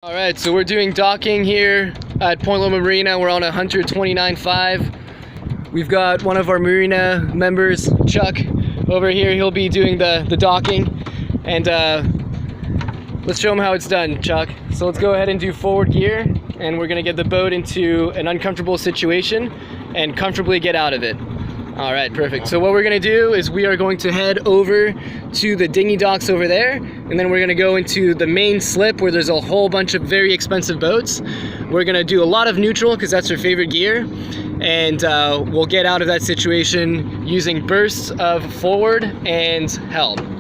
All right, so we're doing docking here at Point Loma Marina. We're on a Hunter 29.5. We've got one of our marina members, Chuck, over here. He'll be doing the docking, and let's show him how it's done, Chuck. So let's go ahead and do forward gear, and we're gonna get the boat into an uncomfortable situation and comfortably get out of it. All right, perfect. So what we're gonna do is we are going to head over to the dinghy docks over there, and then we're gonna go into the main slip where there's a whole bunch of very expensive boats. We're gonna do a lot of neutral because that's our favorite gear, and we'll get out of that situation using bursts of forward and helm.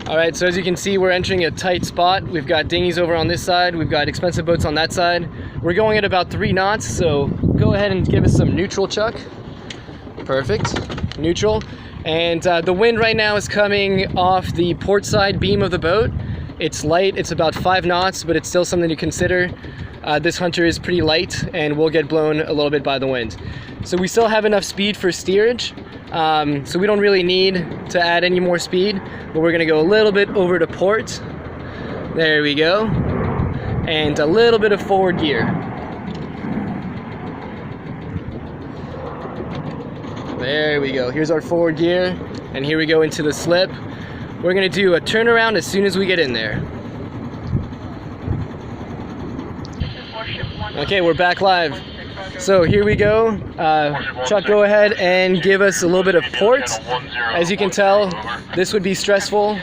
All right, so as you can see, we're entering a tight spot. We've got dinghies over on this side. We've got expensive boats on that side. We're going at about 3 knots, so go ahead and give us some neutral, Chuck. Perfect, neutral. And the wind right now is coming off the port side beam of the boat. It's light, it's about 5 knots, but it's still something to consider. This Hunter is pretty light and will get blown a little bit by the wind. So we still have enough speed for steerage, so we don't really need to add any more speed, but we're gonna go a little bit over to port. There we go. And a little bit of forward gear. There we go. Here's our forward gear, and here we go into the slip. We're gonna do a turnaround as soon as we get in there. Okay, we're back live. So here we go. Chuck, go ahead and give us a little bit of port. As you can tell, this would be stressful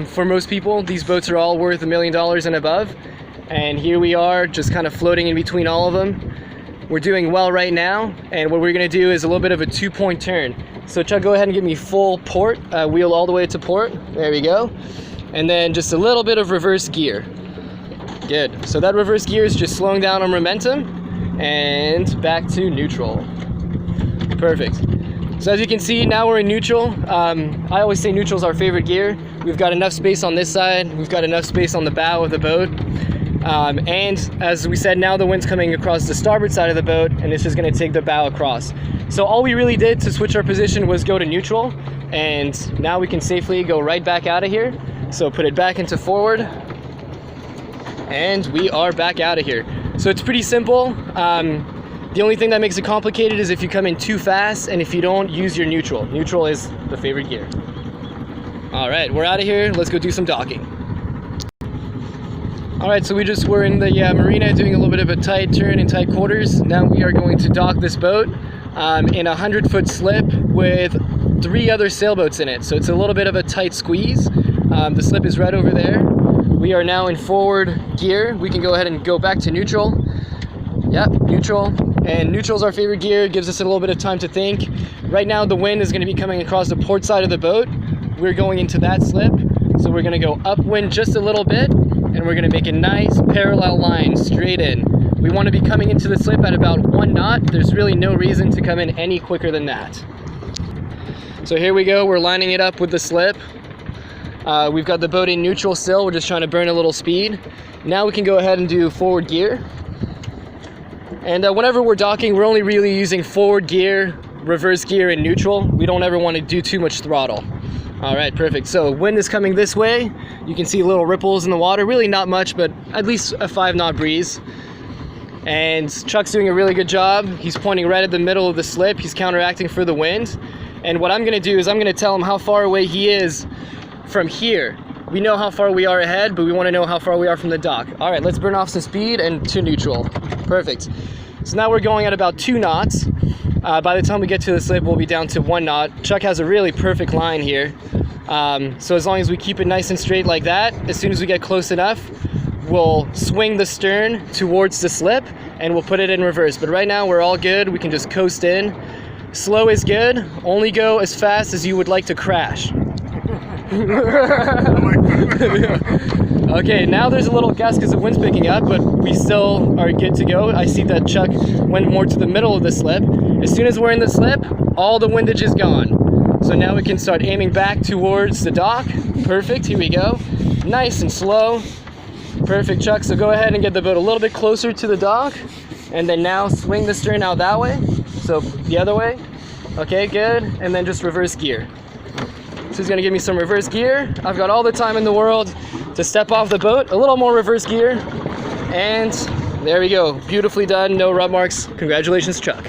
for most people. These boats are all worth $1 million and above. And here we are, just kind of floating in between all of them. We're doing well right now, and what we're gonna do is a little bit of a 2-point turn. So Chuck, go ahead and give me full port, wheel all the way to port. There we go. And then just a little bit of reverse gear. Good. So that reverse gear is just slowing down on momentum, and back to neutral. Perfect. So as you can see, now we're in neutral. I always say neutral is our favorite gear. We've got enough space on this side. We've got enough space on the bow of the boat. And as we said, now the wind's coming across the starboard side of the boat, and it's just gonna take the bow across. So all we really did to switch our position was go to neutral, and now we can safely go right back out of here. So put it back into forward, and we are back out of here. So it's pretty simple. The only thing that makes it complicated is if you come in too fast and if you don't use your neutral. Neutral is the favorite gear. All right, we're out of here. Let's go do some docking. All right, so we just were in the marina doing a little bit of a tight turn in tight quarters. Now we are going to dock this boat in a 100-foot slip with 3 other sailboats in it. So it's a little bit of a tight squeeze. The slip is right over there. We are now in forward gear. We can go ahead and go back to neutral. Yep, neutral. And neutral is our favorite gear. It gives us a little bit of time to think. Right now the wind is going to be coming across the port side of the boat. We're going into that slip. So we're going to go upwind just a little bit, and we're going to make a nice parallel line straight in. We want to be coming into the slip at about 1 knot. There's really no reason to come in any quicker than that. So here we go. We're lining it up with the slip. We've got the boat in neutral still. We're just trying to burn a little speed. Now we can go ahead and do forward gear. And whenever we're docking, we're only really using forward gear, reverse gear, and neutral. We don't ever want to do too much throttle. All right, perfect. So wind is coming this way. You can see little ripples in the water. Really not much, but at least a 5-knot breeze. And Chuck's doing a really good job. He's pointing right at the middle of the slip. He's counteracting for the wind. And what I'm gonna do is I'm gonna tell him how far away he is from here. We know how far we are ahead, but we want to know how far we are from the dock. All right, let's burn off some speed and to neutral. Perfect. So now we're going at about 2 knots. By the time we get to the slip, we'll be down to 1 knot. Chuck has a really perfect line here. So as long as we keep it nice and straight like that, as soon as we get close enough, we'll swing the stern towards the slip and we'll put it in reverse. But right now we're all good. We can just coast in. Slow is good. Only go as fast as you would like to crash. Okay, now there's a little gust because the wind's picking up, but we still are good to go. I see that Chuck went more to the middle of the slip. As soon as we're in the slip, all the windage is gone. So now we can start aiming back towards the dock. Perfect, here we go. Nice and slow. Perfect, Chuck. So go ahead and get the boat a little bit closer to the dock, and then now swing the stern out that way. So the other way. Okay, good. And then just reverse gear. So he's gonna give me some reverse gear. I've got all the time in the world to step off the boat. A little more reverse gear. And there we go. Beautifully done, no rub marks. Congratulations, Chuck.